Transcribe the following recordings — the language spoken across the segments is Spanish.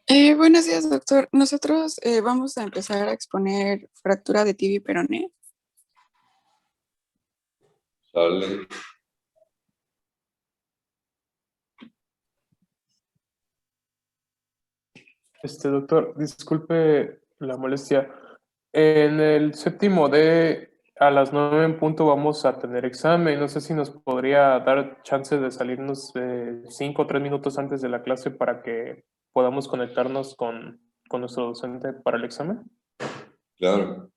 Buenos días, doctor. Nosotros vamos a empezar a exponer fractura de tibia y peroné. Sale. Doctor, disculpe la molestia. En el séptimo D, a las 9 en punto vamos a tener examen. No sé si nos podría dar chance de salirnos 5 o 3 minutos antes de la clase para que podamos conectarnos con nuestro docente para el examen. Claro,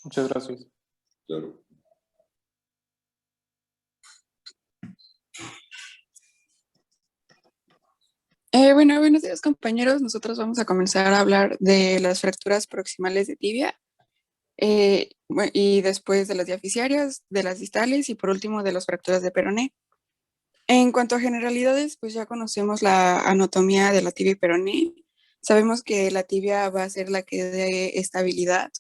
Muchas gracias. claro. Buenos días, compañeros. Nosotros vamos a comenzar a hablar de las fracturas proximales de tibia y después de las diafisiarias, de las distales y por último de las fracturas de peroné. En cuanto a generalidades, pues ya conocemos la anatomía de la tibia y peroné. Sabemos que la tibia va a ser la que dé estabilidad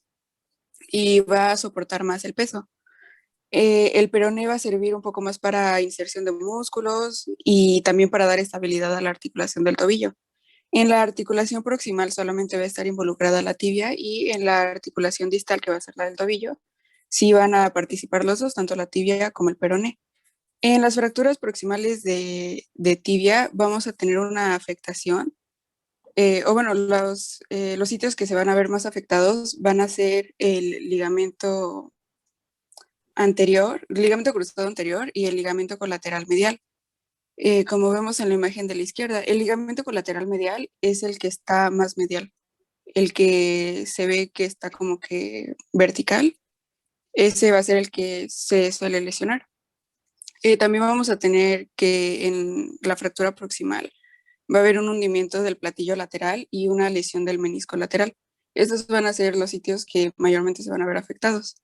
y va a soportar más el peso. El peroné va a servir un poco más para inserción de músculos y también para dar estabilidad a la articulación del tobillo. En la articulación proximal solamente va a estar involucrada la tibia y en la articulación distal, que va a ser la del tobillo, sí van a participar los dos, tanto la tibia como el peroné. En las fracturas proximales de tibia vamos a tener una afectación, los sitios que se van a ver más afectados van a ser el ligamento cruzado anterior y el ligamento colateral medial. Como vemos en la imagen de la izquierda, el ligamento colateral medial es el que está más medial, el que se ve que está como que vertical, ese va a ser el que se suele lesionar. También vamos a tener que en la fractura proximal va a haber un hundimiento del platillo lateral y una lesión del menisco lateral. Estos van a ser los sitios que mayormente se van a ver afectados.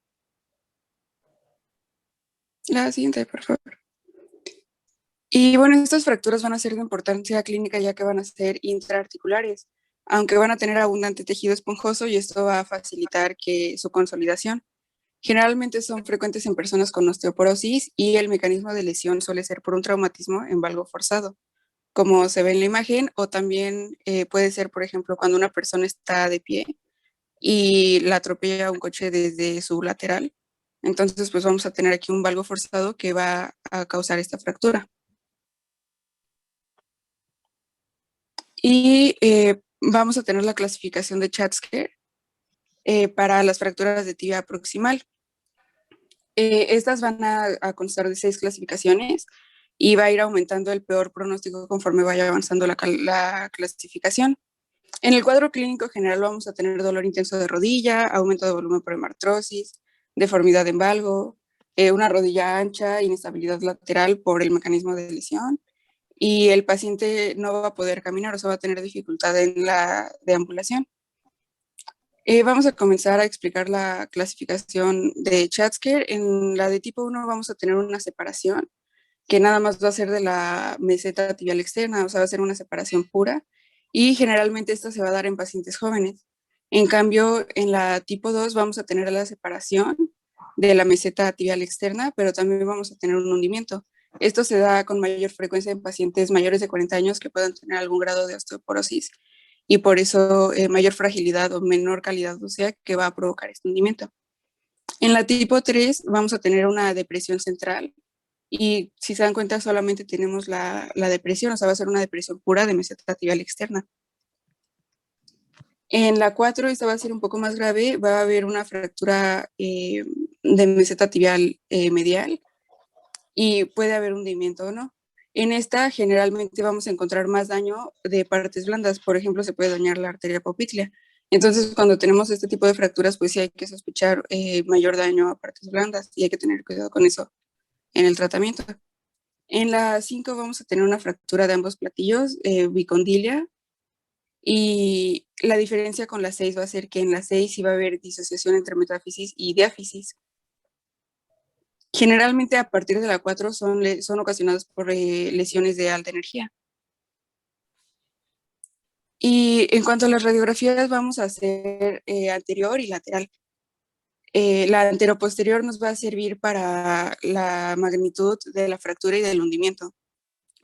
La siguiente, por favor. Y bueno, estas fracturas van a ser de importancia clínica ya que van a ser intraarticulares, aunque van a tener abundante tejido esponjoso y esto va a facilitar que su consolidación. Generalmente son frecuentes en personas con osteoporosis y el mecanismo de lesión suele ser por un traumatismo en valgo forzado, como se ve en la imagen, o también puede ser, por ejemplo, cuando una persona está de pie y la atropella un coche desde su lateral. Entonces, pues vamos a tener aquí un valgo forzado que va a causar esta fractura. Y vamos a tener la clasificación de Schatzker para las fracturas de tibia proximal. Estas van a constar de 6 clasificaciones y va a ir aumentando el peor pronóstico conforme vaya avanzando la clasificación. En el cuadro clínico general vamos a tener dolor intenso de rodilla, aumento de volumen por hemartrosis, deformidad en valgo, una rodilla ancha, inestabilidad lateral por el mecanismo de lesión, y el paciente no va a poder caminar, o sea, va a tener dificultad en la deambulación. Vamos a comenzar a explicar la clasificación de Schatzker. En la de tipo 1 vamos a tener una separación que nada más va a ser de la meseta tibial externa, o sea, va a ser una separación pura, y generalmente esta se va a dar en pacientes jóvenes. En cambio, en la tipo 2 vamos a tener la separación de la meseta tibial externa, pero también vamos a tener un hundimiento. Esto se da con mayor frecuencia en pacientes mayores de 40 años que puedan tener algún grado de osteoporosis y por eso mayor fragilidad o menor calidad ósea que va a provocar este hundimiento. En la tipo 3 vamos a tener una depresión central y si se dan cuenta solamente tenemos la depresión, o sea, va a ser una depresión pura de meseta tibial externa. En la 4, esta va a ser un poco más grave, va a haber una fractura de meseta tibial medial y puede haber hundimiento o no. En esta generalmente vamos a encontrar más daño de partes blandas, por ejemplo, se puede dañar la arteria poplítea. Entonces, cuando tenemos este tipo de fracturas, pues sí hay que sospechar mayor daño a partes blandas y hay que tener cuidado con eso en el tratamiento. En la 5 vamos a tener una fractura de ambos platillos, bicondilia, y la diferencia con la 6 va a ser que en la 6 sí va a haber disociación entre metáfisis y diáfisis. Generalmente a partir de la 4 son ocasionadas por lesiones de alta energía. Y en cuanto a las radiografías, vamos a hacer anterior y lateral. La anteroposterior nos va a servir para la magnitud de la fractura y del hundimiento,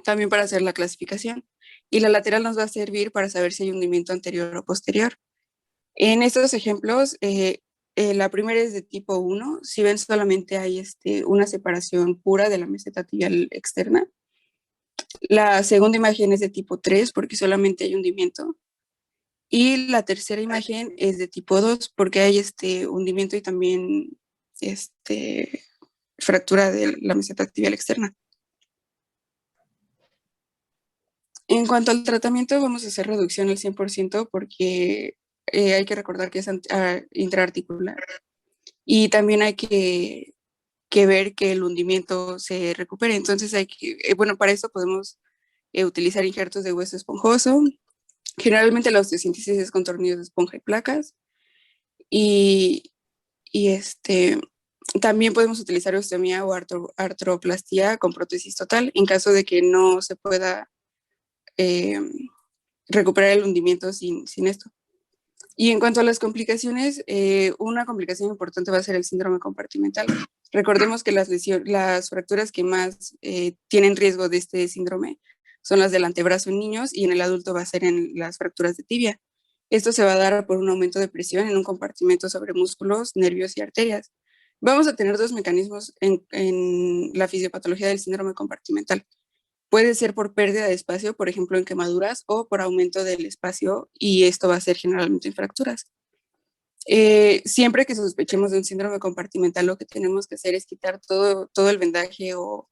también para hacer la clasificación. y la lateral nos va a servir para saber si hay hundimiento anterior o posterior. En estos ejemplos, la primera es de tipo 1. Si ven, solamente hay una separación pura de la meseta tibial externa. La segunda imagen es de tipo 3 porque solamente hay hundimiento. Y la tercera imagen es de tipo 2 porque hay hundimiento y también fractura de la meseta tibial externa. En cuanto al tratamiento, vamos a hacer reducción al 100% porque hay que recordar que es intraarticular. Y también hay que ver que el hundimiento se recupere. Entonces hay que, bueno, para eso podemos utilizar injertos de hueso esponjoso. Generalmente la osteosíntesis es con tornillos de esponja y placas. Y, y también podemos utilizar osteomía o artroplastía con prótesis total en caso de que no se pueda recuperar el hundimiento sin esto. Y en cuanto a las complicaciones, una complicación importante va a ser el síndrome compartimental. Recordemos que las fracturas que más tienen riesgo de este síndrome son las del antebrazo en niños y en el adulto va a ser en las fracturas de tibia. Esto se va a dar por un aumento de presión en un compartimento sobre músculos, nervios y arterias. Vamos a tener dos mecanismos en la fisiopatología del síndrome compartimental. Puede ser por pérdida de espacio, por ejemplo, en quemaduras, o por aumento del espacio, y esto va a ser generalmente en fracturas. Siempre que sospechemos de un síndrome compartimental, lo que tenemos que hacer es quitar todo el vendaje o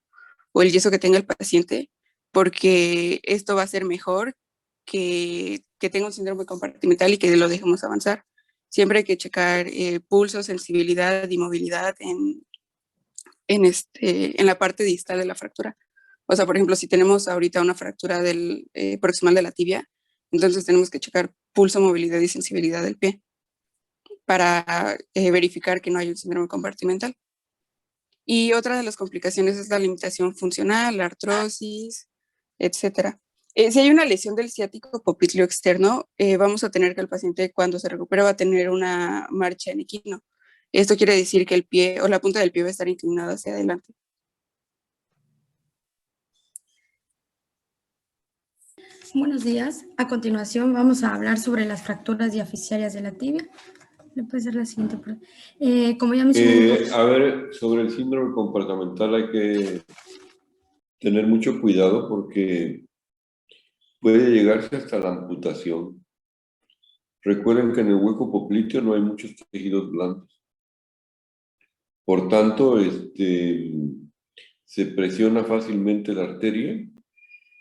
el yeso que tenga el paciente, porque esto va a ser mejor que tenga un síndrome compartimental y que lo dejemos avanzar. Siempre hay que checar pulso, sensibilidad y movilidad en la parte distal de la fractura. O sea, por ejemplo, si tenemos ahorita una fractura del proximal de la tibia, entonces tenemos que checar pulso, movilidad y sensibilidad del pie para verificar que no hay un síndrome compartimental. Y otra de las complicaciones es la limitación funcional, la artrosis, etcétera. Si hay una lesión del ciático popliteo externo, vamos a tener que el paciente cuando se recupera va a tener una marcha en equino. Esto quiere decir que el pie o la punta del pie va a estar inclinada hacia adelante. Buenos días. A continuación vamos a hablar sobre las fracturas diafisiarias de la tibia. ¿Le puede ser la siguiente? Como ya mencioné... A ver, sobre el síndrome comportamental hay que tener mucho cuidado porque puede llegarse hasta la amputación. Recuerden que en el hueco popliteo no hay muchos tejidos blandos. Por tanto, se presiona fácilmente la arteria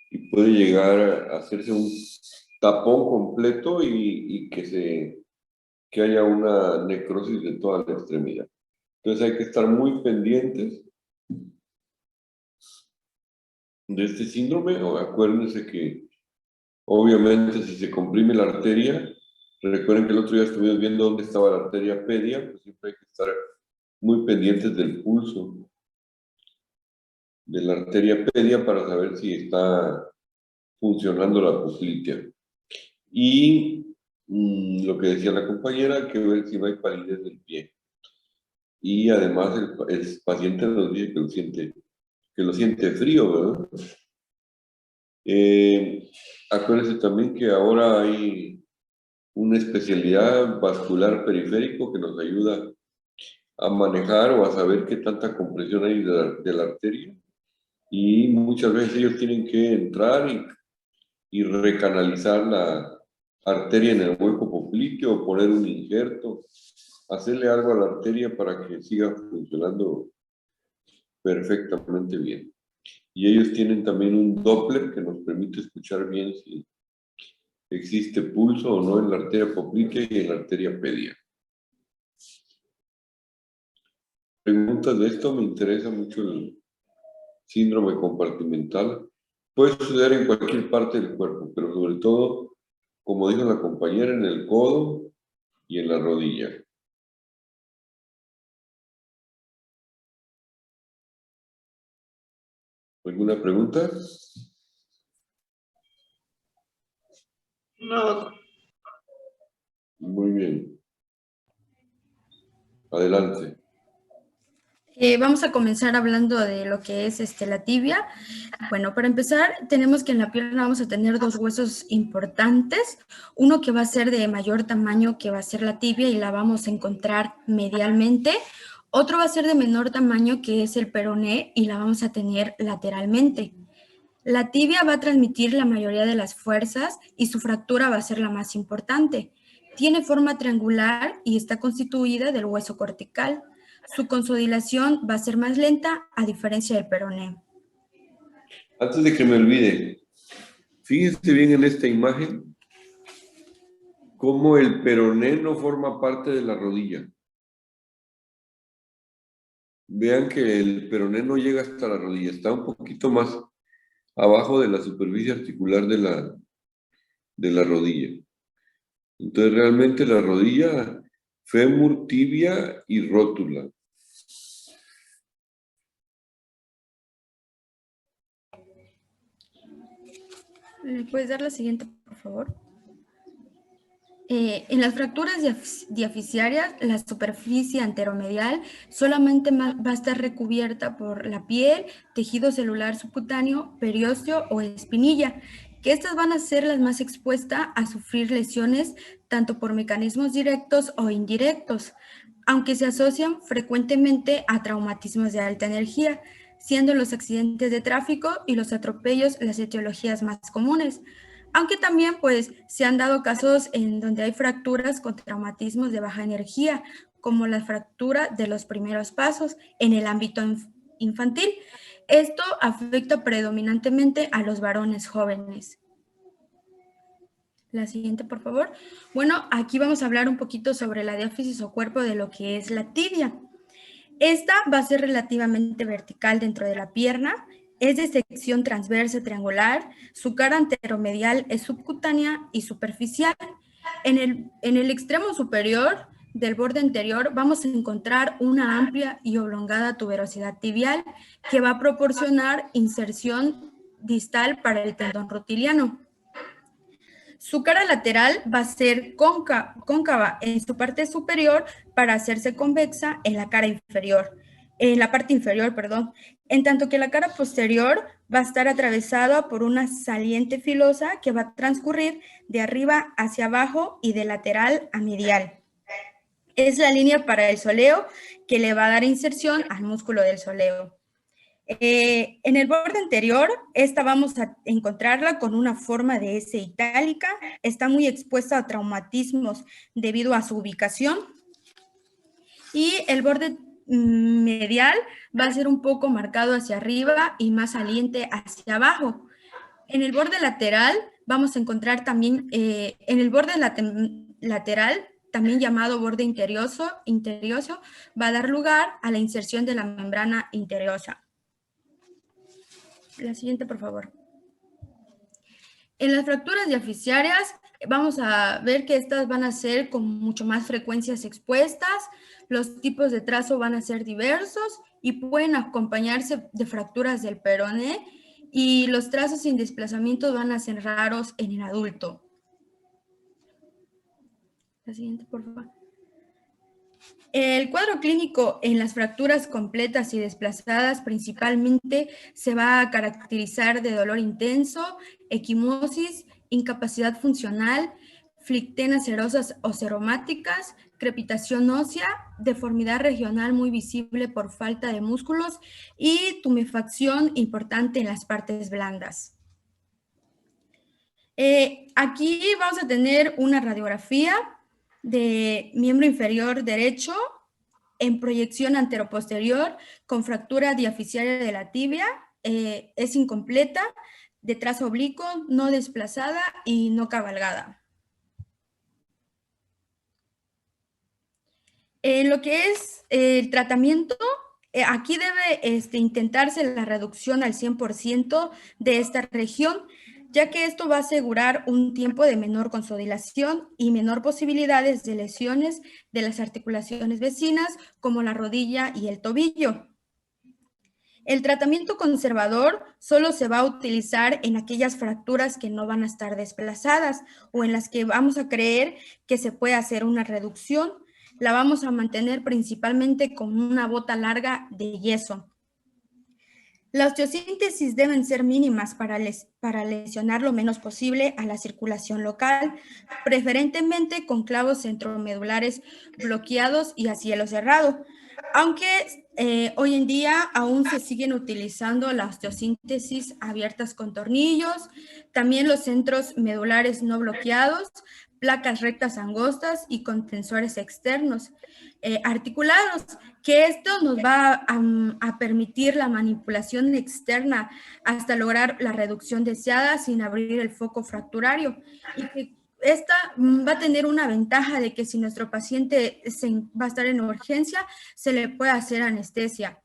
y puede llegar a hacerse un tapón completo y que haya una necrosis de toda la extremidad. Entonces hay que estar muy pendientes de este síndrome. Acuérdense que obviamente si se comprime la arteria, recuerden que el otro día estuvimos viendo dónde estaba la arteria pedia, pues siempre hay que estar muy pendientes del pulso de la arteria pedia para saber si está funcionando la poplitea. Y lo que decía la compañera, hay que ver si no hay palidez del pie. Y además el paciente nos dice que lo siente frío, ¿verdad? Acuérdense también que ahora hay una especialidad vascular periférico que nos ayuda a manejar o a saber qué tanta compresión hay de la arteria. Y muchas veces ellos tienen que entrar y recanalizar la arteria en el hueco popliteo o poner un injerto, hacerle algo a la arteria para que siga funcionando perfectamente bien. Y ellos tienen también un Doppler que nos permite escuchar bien si existe pulso o no en la arteria poplitea y en la arteria pedia. Preguntas de esto, me interesa mucho el síndrome compartimental. Puede suceder en cualquier parte del cuerpo, pero sobre todo, como dijo la compañera, en el codo y en la rodilla. ¿Alguna pregunta? No. Muy bien. Adelante. Vamos a comenzar hablando de lo que es la tibia. Bueno, para empezar, tenemos que en la pierna vamos a tener dos huesos importantes. Uno que va a ser de mayor tamaño, que va a ser la tibia, y la vamos a encontrar medialmente. Otro va a ser de menor tamaño, que es el peroné, y la vamos a tener lateralmente. La tibia va a transmitir la mayoría de las fuerzas y su fractura va a ser la más importante. Tiene forma triangular y está constituida del hueso cortical. Su consolidación va a ser más lenta a diferencia del peroné. Antes de que me olvide, fíjense bien en esta imagen cómo el peroné no forma parte de la rodilla. Vean que el peroné no llega hasta la rodilla, está un poquito más abajo de la superficie articular de la rodilla. Entonces realmente la rodilla, fémur, tibia y rótula. ¿Le puedes dar la siguiente, por favor? En las fracturas diaficiarias, la superficie anteromedial solamente va a estar recubierta por la piel, tejido celular subcutáneo, periósteo o espinilla, que estas van a ser las más expuestas a sufrir lesiones tanto por mecanismos directos o indirectos, aunque se asocian frecuentemente a traumatismos de alta energía, siendo los accidentes de tráfico y los atropellos las etiologías más comunes. Aunque también pues se han dado casos en donde hay fracturas con traumatismos de baja energía, como la fractura de los primeros pasos en el ámbito infantil. Esto afecta predominantemente a los varones jóvenes. La siguiente, por favor. Bueno, aquí vamos a hablar un poquito sobre la diáfisis o cuerpo de lo que es la tibia. Esta va a ser relativamente vertical dentro de la pierna, es de sección transversa triangular, su cara anteromedial es subcutánea y superficial. En el extremo superior del borde anterior vamos a encontrar una amplia y oblongada tuberosidad tibial que va a proporcionar inserción distal para el tendón rotiliano. Su cara lateral va a ser cóncava en su parte superior para hacerse convexa en la cara inferior, en la parte inferior, perdón, en tanto que la cara posterior va a estar atravesada por una saliente filosa que va a transcurrir de arriba hacia abajo y de lateral a medial. Es la línea para el soleo que le va a dar inserción al músculo del soleo. En el borde anterior, esta vamos a encontrarla con una forma de S itálica, está muy expuesta a traumatismos debido a su ubicación, y el borde medial va a ser un poco marcado hacia arriba y más saliente hacia abajo. En el borde lateral vamos a encontrar también, en el borde lateral, también llamado borde interioso, va a dar lugar a la inserción de la membrana interiosa. La siguiente, por favor. En las fracturas diaficiarias vamos a ver que estas van a ser con mucho más frecuencias expuestas, los tipos de trazo van a ser diversos y pueden acompañarse de fracturas del peroné, y los trazos sin desplazamiento van a ser raros en el adulto. La siguiente, por favor. El cuadro clínico en las fracturas completas y desplazadas principalmente se va a caracterizar de dolor intenso, equimosis, incapacidad funcional, flictenas serosas o seromáticas, crepitación ósea, deformidad regional muy visible por falta de músculos y tumefacción importante en las partes blandas. Aquí vamos a tener una radiografía de miembro inferior derecho en proyección anteroposterior con fractura diaficiaria de la tibia, es incompleta, de trazo oblicuo, no desplazada y no cabalgada. En lo que es el tratamiento, aquí debe intentarse la reducción al 100% de esta región, ya que esto va a asegurar un tiempo de menor consolidación y menor posibilidades de lesiones de las articulaciones vecinas, como la rodilla y el tobillo. El tratamiento conservador solo se va a utilizar en aquellas fracturas que no van a estar desplazadas o en las que vamos a creer que se puede hacer una reducción. La vamos a mantener principalmente con una bota larga de yeso. La osteosíntesis deben ser mínimas para lesionar lo menos posible a la circulación local, preferentemente con clavos centromedulares bloqueados y a cielo cerrado, aunque hoy en día aún se siguen utilizando la osteosíntesis abiertas con tornillos, también los centros medulares no bloqueados, placas rectas angostas y contensores externos articulados, que esto nos va a permitir la manipulación externa hasta lograr la reducción deseada sin abrir el foco fracturario. Y que esta va a tener una ventaja de que si nuestro paciente va a estar en urgencia, se le puede hacer anestesia.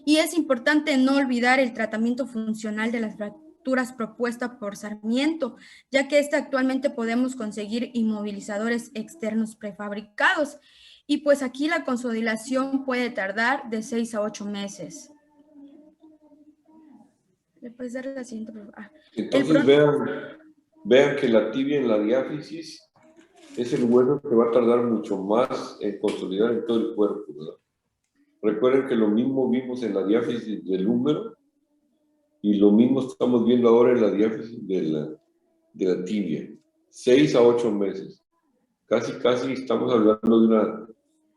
Y es importante no olvidar el tratamiento funcional de las fracturas propuesta por Sarmiento, ya que actualmente podemos conseguir inmovilizadores externos prefabricados. Y pues aquí la consolidación puede tardar de 6 a 8 meses. ¿Le puedes dar la siguiente? Entonces vean que la tibia en la diáfisis es el hueso que va a tardar mucho más en consolidar en todo el cuerpo, ¿verdad? Recuerden que lo mismo vimos en la diáfisis del húmero y lo mismo estamos viendo ahora en la diáfisis de la tibia. 6 a 8 meses. Casi estamos hablando de una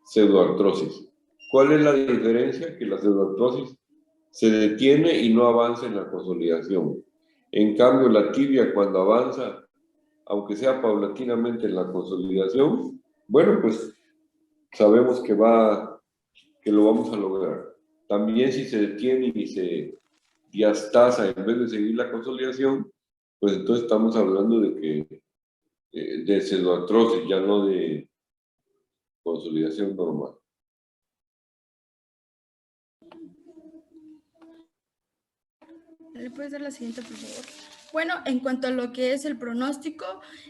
pseudoartrosis. ¿Cuál es la diferencia? Que la pseudoartrosis se detiene y no avanza en la consolidación. En cambio, la tibia cuando avanza, aunque sea paulatinamente en la consolidación, bueno, pues sabemos que lo vamos a lograr. También si se detiene y se diastasa en vez de seguir la consolidación, pues entonces estamos hablando de pseudoartrosis, ya no de consolidación normal. ¿Le puedes dar la siguiente, por favor? Bueno, en cuanto a lo que es el pronóstico,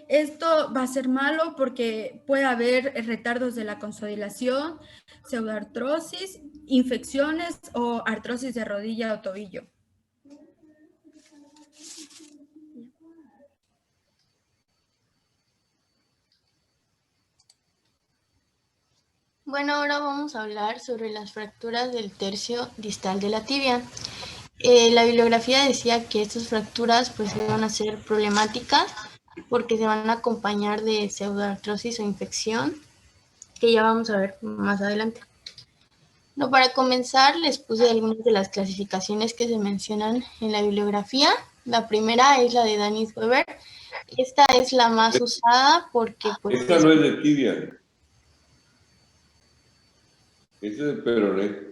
esto va a ser malo porque puede haber retardos de la consolidación, pseudoartrosis, infecciones o artrosis de rodilla o tobillo. Bueno, ahora vamos a hablar sobre las fracturas del tercio distal de la tibia. La bibliografía decía que estas fracturas pues iban a ser problemáticas porque se van a acompañar de pseudoartrosis o infección, que ya vamos a ver más adelante. No, para comenzar les puse algunas de las clasificaciones que se mencionan en la bibliografía. La primera es la de Danis Weber. Esta es la más usada porque pues, esta no es de tibia. Esta es de peroné.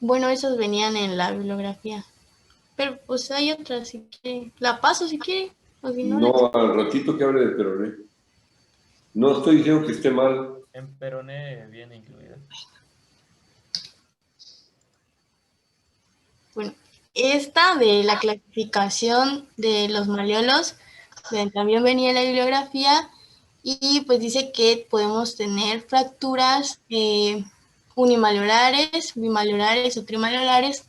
Bueno, esos venían en la bibliografía. Pero pues hay otras, si quiere. La paso si quiere. O si no, No, al ratito que hable de peroné. No estoy diciendo que esté mal. En peroné viene incluida. Bueno, esta de la clasificación de los maleolos también venía en la bibliografía y pues dice que podemos tener fracturas unimalolares, bimalolares o trimalolares,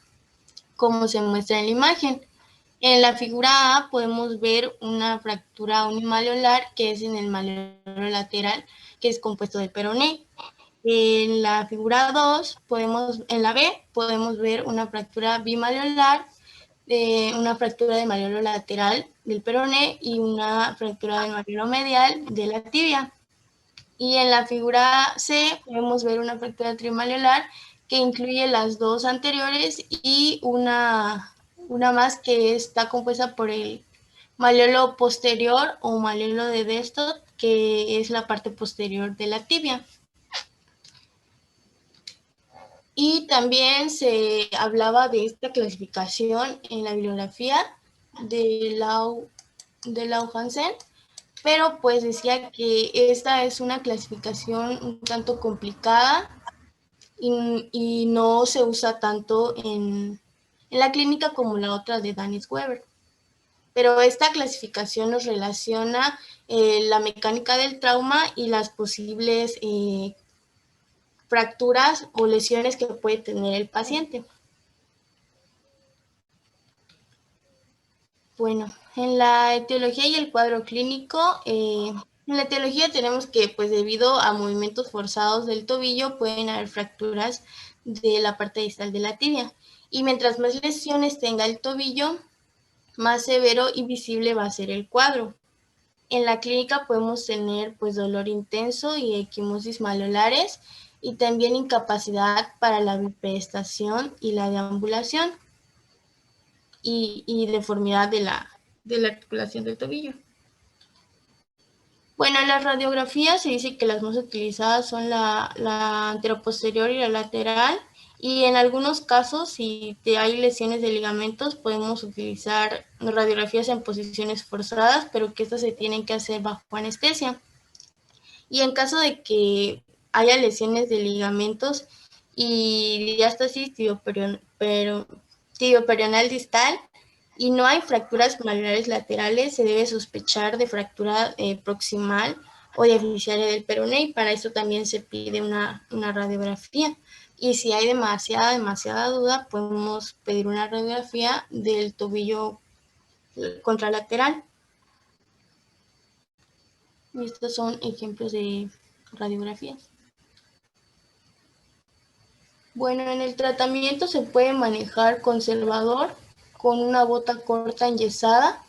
como se muestra en la imagen. En la figura A podemos ver una fractura unimalolar que es en el malleolo lateral, que es compuesto de peroné. En la figura 2, en la B, podemos ver una fractura bimalleolar, una fractura de malleolo lateral del peroné y una fractura del malleolo medial de la tibia. Y en la figura C podemos ver una fractura trimalleolar que incluye las dos anteriores y una más que está compuesta por el malleolo posterior o malleolo de Destot, que es la parte posterior de la tibia. Y también se hablaba de esta clasificación en la bibliografía de Lau Hansen, pero pues decía que esta es una clasificación un tanto complicada y no se usa tanto en la clínica como la otra de Danis Weber. Pero esta clasificación nos relaciona la mecánica del trauma y las posibles fracturas o lesiones que puede tener el paciente. Bueno, en la etiología y el cuadro clínico En la etiología tenemos que, pues debido a movimientos forzados del tobillo, pueden haber fracturas de la parte distal de la tibia. Y mientras más lesiones tenga el tobillo, más severo y visible va a ser el cuadro. En la clínica podemos tener pues dolor intenso y equimosis malolares y también incapacidad para la bipedestación y la deambulación y deformidad de la articulación del tobillo. Bueno, en las radiografías se dice que las más utilizadas son la anteroposterior y la lateral, y en algunos casos, si hay lesiones de ligamentos, podemos utilizar radiografías en posiciones forzadas, pero que estas se tienen que hacer bajo anestesia. Y en caso de que haya lesiones de ligamentos y diástasis tibioperional distal, y no hay fracturas malolares laterales, se debe sospechar de fractura proximal o deficitaria del peroné, y para eso también se pide una radiografía. Y si hay demasiada duda, podemos pedir una radiografía del tobillo contralateral. Y estos son ejemplos de radiografías. Bueno, en el tratamiento se puede manejar conservador con una bota corta enyesada.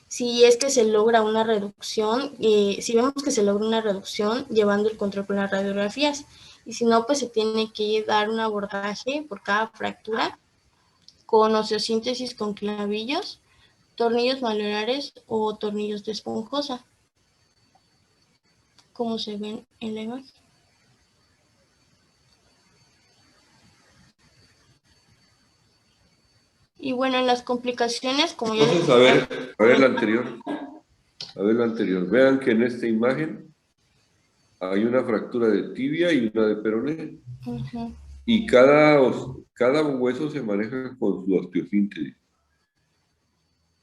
Si es que se logra una reducción, si vemos que se logra una reducción llevando el control con las radiografías, y si no, pues se tiene que dar un abordaje por cada fractura con osteosíntesis con clavillos, tornillos malolares o tornillos de esponjosa, como se ven en la imagen. Y bueno, en las complicaciones, como ya... Entonces, a ver la anterior. Vean que en esta imagen hay una fractura de tibia y una de peroné. Uh-huh. Y cada hueso se maneja con su osteosíntesis.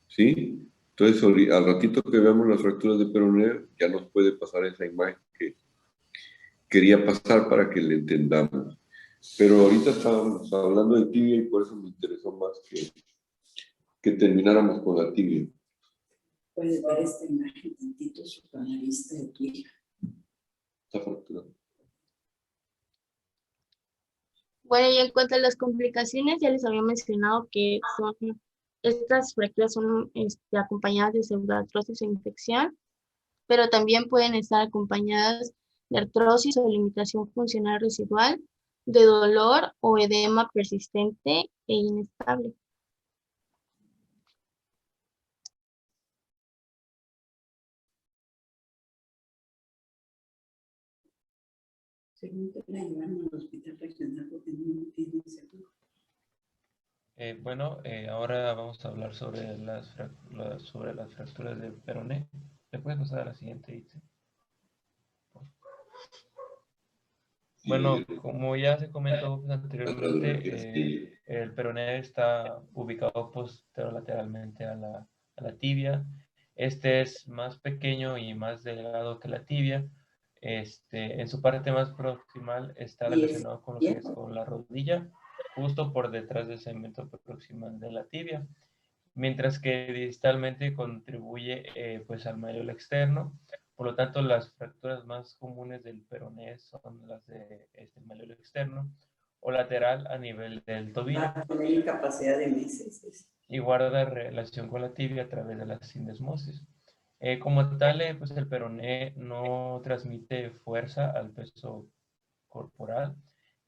¿Sí? Entonces, al ratito que veamos las fracturas de peroné, ya nos puede pasar esa imagen que quería pasar para que le entendamos. Pero ahorita estábamos hablando de tibia y por eso me interesó más que termináramos con la tibia. Puedes ver esta imagen tantito sobre la vista de tu hija. Esta fractura. Bueno, y en cuanto a las complicaciones, ya les había mencionado que estas fracturas son acompañadas de pseudoartrosis o infección, pero también pueden estar acompañadas de artrosis o limitación funcional residual, de dolor o edema persistente e inestable. Según te la llevaron al hospital regional porque no tienen seguro. Bueno, ahora vamos a hablar sobre las fracturas de peroné. ¿Le puedes pasar a la siguiente, Itze? Bueno, como ya se comentó anteriormente, el peroné está ubicado posterolateralmente a la tibia. Este es más pequeño y más delgado que la tibia. En su parte más proximal está relacionado con lo que es con la rodilla, justo por detrás del segmento proximal de la tibia, mientras que distalmente contribuye pues al malleolo externo. Por lo tanto, las fracturas más comunes del peroné son las del malleolo externo o lateral a nivel del tobillo. Va a tener incapacidad de meses. Y guarda relación con la tibia a través de la sindesmosis. Como tal, pues el peroné no transmite fuerza al peso corporal.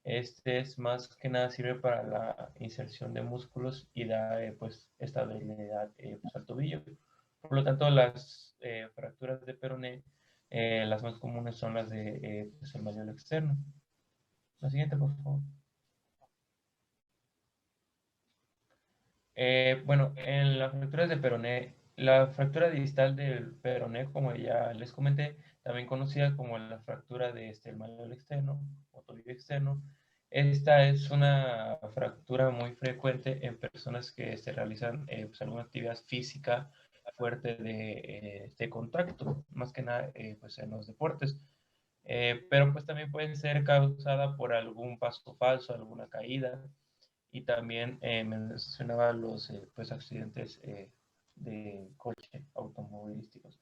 Este es más que nada sirve para la inserción de músculos y da pues estabilidad pues, al tobillo. Por lo tanto, las fracturas de peroné, las más comunes son las de pues, el malleolo externo. La siguiente, por favor. Bueno, en las fracturas de peroné, la fractura distal del peroné, como ya les comenté, también conocida como la fractura de el malleolo externo o tobillo externo. Esta es una fractura muy frecuente en personas que se realizan pues, alguna actividad física fuerte de contacto, más que nada pues, en los deportes. Pero pues también puede ser causada por algún paso falso, alguna caída, y también mencionaba los pues, accidentes de coche automovilísticos.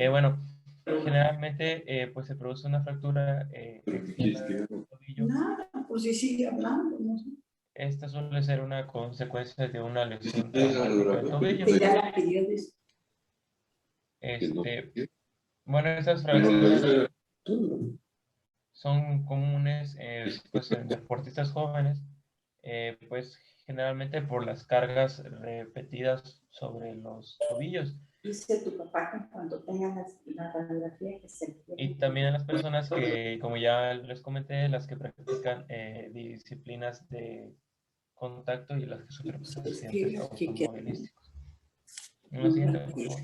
Bueno, generalmente pues se produce una fractura externa del tobillo. Nada, pues si sigue hablando, no sé. Esta suele ser una consecuencia de una lesión traumática del tobillo. Que ya la pidió. Bueno, estas fracturas son comunes pues, en deportistas jóvenes, pues generalmente por las cargas repetidas sobre los tobillos. Dice tu papá que cuando tengan la radiografía que se... Y también a las personas que, como ya les comenté, las que practican disciplinas de contacto y las que sufren pues, accidentes automovilísticos. Una siguiente, por favor.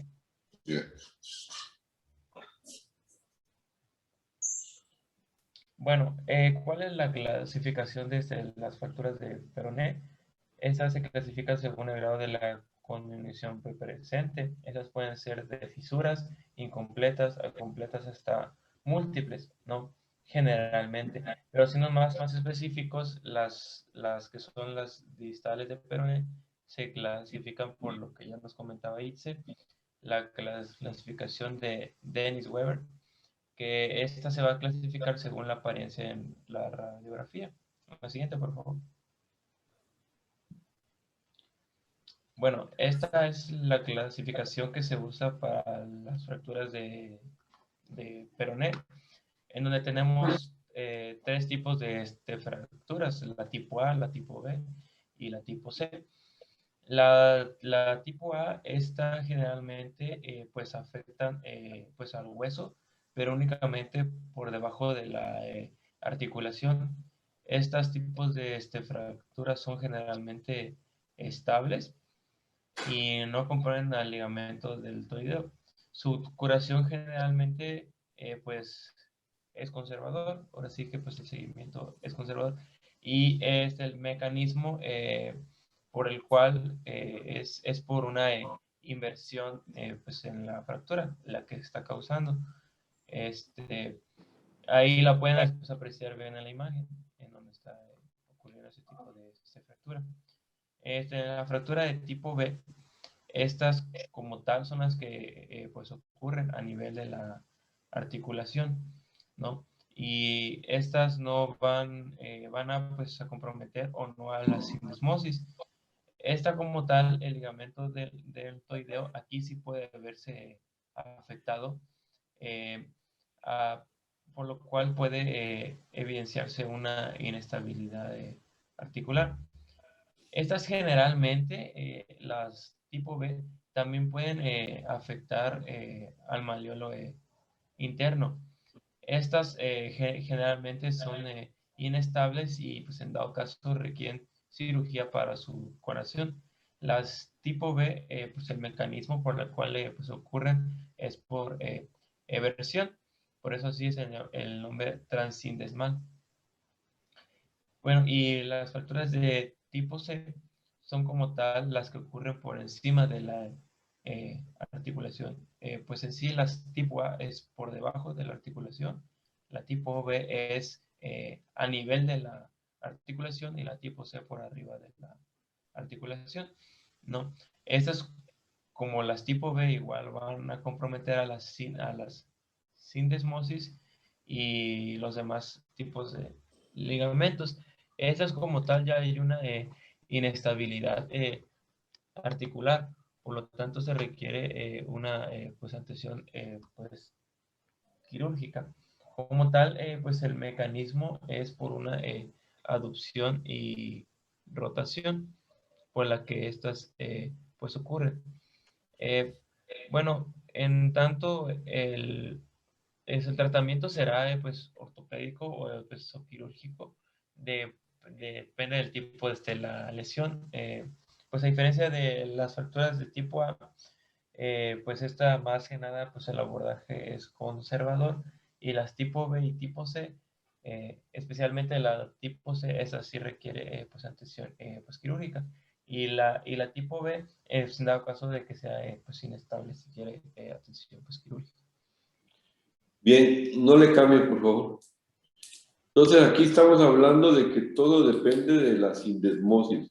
Bueno, ¿cuál es la clasificación de las fracturas de peroné? Estas se clasifican según el grado de la condición presente. Esas pueden ser de fisuras, incompletas, completas hasta múltiples, ¿no? Generalmente. Pero siendo más específicos, las que son las distales de peroné se clasifican por lo que ya nos comentaba Itze, la clasificación de Dennis Weber, que esta se va a clasificar según la apariencia en la radiografía. La siguiente, por favor. Bueno, esta es la clasificación que se usa para las fracturas de peroné, en donde tenemos tres tipos de fracturas, la tipo A, la tipo B y la tipo C. La tipo A, esta generalmente pues afectan pues al hueso, pero únicamente por debajo de la articulación. Estos tipos de fracturas son generalmente estables y no componen al ligamento deltoideo. Su curación generalmente pues es conservador, ahora sí que pues el seguimiento es conservador y es el mecanismo por el cual es por una inversión pues en la fractura, la que está causando. Ahí la pueden pues, apreciar bien en la imagen, en donde está ocurriendo ese tipo de fractura. La fractura de tipo B, estas como tal son las que pues ocurren a nivel de la articulación, ¿no? Y estas no van a pues a comprometer o no a la sindesmosis. Esta como tal, el ligamento del deltoideo, aquí sí puede verse afectado, por lo cual puede evidenciarse una inestabilidad articular. Estas generalmente, las tipo B, también pueden afectar al malleolo interno. Estas generalmente son inestables y pues en dado caso requieren cirugía para su curación. Las tipo B, pues el mecanismo por el cual pues ocurren es por eversión. Por eso sí es el nombre transindesmal. Bueno, y las fracturas de tipo C son como tal las que ocurren por encima de la articulación. Pues en sí las tipo A es por debajo de la articulación, la tipo B es a nivel de la articulación y la tipo C por arriba de la articulación, ¿no? Estas como las tipo B igual van a comprometer a las sindesmosis y los demás tipos de ligamentos. Estas como tal ya hay una inestabilidad articular, por lo tanto se requiere una pues atención pues quirúrgica. Como tal, pues el mecanismo es por una aducción y rotación por la que estas pues ocurren. Bueno, en tanto el tratamiento será pues ortopédico o pues, o quirúrgico, depende del tipo de la lesión. Pues a diferencia de las fracturas de tipo A, pues esta más que nada pues el abordaje es conservador, y las tipo B y tipo C, especialmente la tipo C, esa sí requiere pues atención pues quirúrgica, y la tipo B es en dado caso de que sea pues inestable, si quiere atención pues quirúrgica. Bien, no le cambie, por favor. Entonces, aquí estamos hablando de que todo depende de la sindesmosis.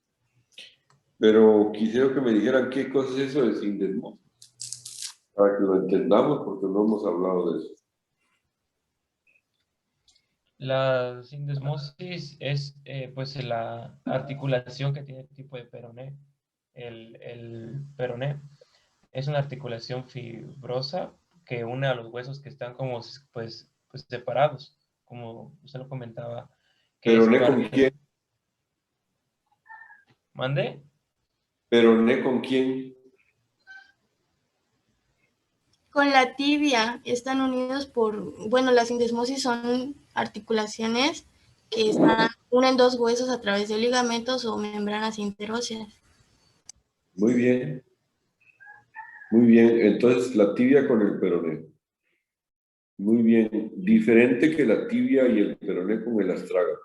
Pero quisiera que me dijeran qué cosa es eso de sindesmosis. para que lo entendamos, porque no hemos hablado de eso. La sindesmosis es pues la articulación que tiene el tipo de peroné. El peroné es una articulación fibrosa que une a los huesos que están como pues separados, como usted lo comentaba. Que es ¿Peroné con parte... quién? ¿Mande? ¿Peroné con quién? Con la tibia están unidos por, bueno, las sindesmosis son articulaciones que unen dos huesos a través de ligamentos o membranas interóseas. Muy bien. Muy bien. Entonces, la tibia con el peroné. Muy bien. Diferente que la tibia y el peroné con el astraga.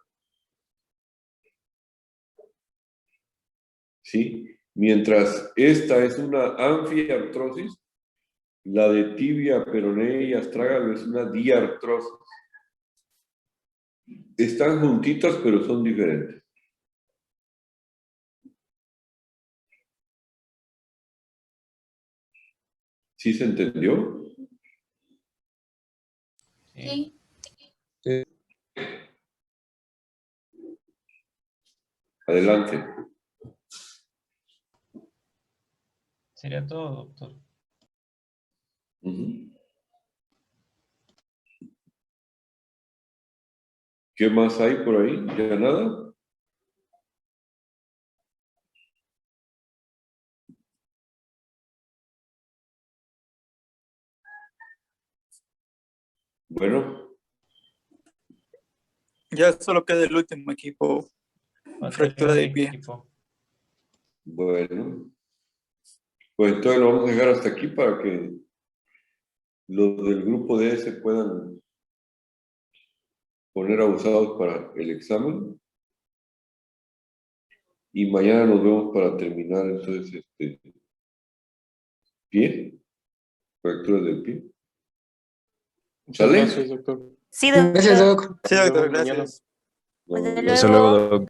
¿Sí? Mientras esta es una anfiartrosis, la de tibia, peroné y astrágalo es una diartrosis. Están juntitas, pero son diferentes. ¿Sí se entendió? Sí. Adelante. Sería todo, doctor. Ujú. ¿Qué más hay por ahí? ¿Ya nada? Bueno, Ya solo queda el último equipo, fractura de pie. Equipo. bueno. Pues entonces lo vamos a dejar hasta aquí para que los del grupo D se puedan poner abusados para el examen. Y mañana nos vemos para terminar entonces pie, fracturas del pie. Muchas ¿Sale? gracias, doctor. Sí, Gracias, doctor. Doc. Sí, Nos doctor, vemos mañana. gracias. No, Hasta no. Hasta luego, Doc.